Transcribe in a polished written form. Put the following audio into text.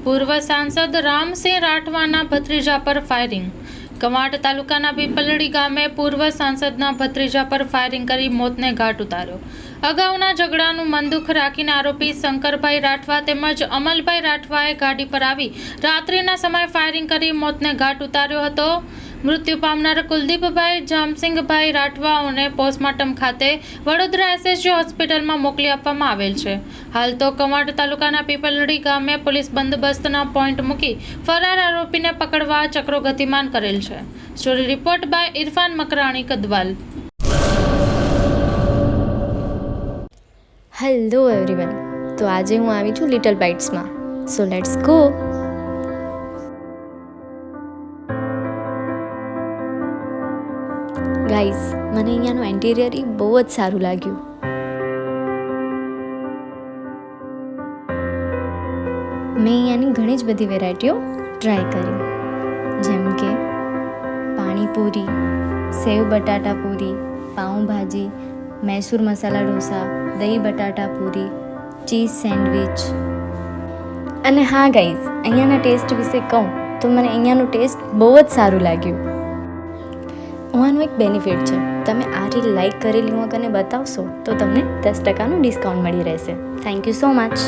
પૂર્વ સાંસદ રામસિંહ રાઠવાના ભત્રીજા પર ફાયરિંગ. કવાંટ તાલુકાના પીપલડી ગામે પૂર્વ સાંસદના ભત્રીજા પર ફાયરિંગ કરી મોતને ઘાટ ઉતાર્યો. અગાઉના ઝઘડાનું મનદુખ રાખીને આરોપી શંકરભાઈ રાઠવા તેમજ અમલભાઈ રાઠવાએ ગાડી પર આવી રાત્રિના સમયે ફાયરિંગ કરી મોતને ઘાટ ઉતાર્યો હતો. મૃત્યુ પામનાર કુલદીપભાઈ જામસિંગભાઈ રાઠવાઓને પોસ્ટમોર્ટમ ખાતે વડોદરા એસએસજી હોસ્પિટલમાં મોકલી આપવામાં આવેલ છે. હાલ તો કવાંટ તાલુકાના પીપલડી ગામે પોલીસ બંદોબસ્તના પોઈન્ટ મૂકી ફરાર આરોપીને પકડવા ચક્રો ગતિમાન કરેલ છે. Story report by Irfan Makrani Kadwal. Hello everyone, તો આજે હું આવી છું લિટલ બાઇટ્સમાં. So let's go. ગાઈઝ, મને અહીંયાનું એન્ટિરિયર બહુ જ સારું લાગ્યું. મેં અહીંયાની ઘણી જ બધી વેરાયટીઓ ટ્રાય કરી, જેમ કે પાણીપુરી, સેવ બટાટા પૂરી, પાઉંભાજી, મૈસૂર મસાલા ઢોસા, દહીં બટાટા પૂરી, ચીઝ સેન્ડવિચ. અને હા ગાઈઝ, અહીંયાના ટેસ્ટ વિશે કહું તો મને અહીંયાનું ટેસ્ટ બહુ જ સારું લાગ્યું. આનું એક બેનિફિટ છે, તમે આ રીલ લાઈક કરેલી હું કને બતાવશો તો તમને 10% ડિસ્કાઉન્ટ મળી રહેશે. Thank you so much.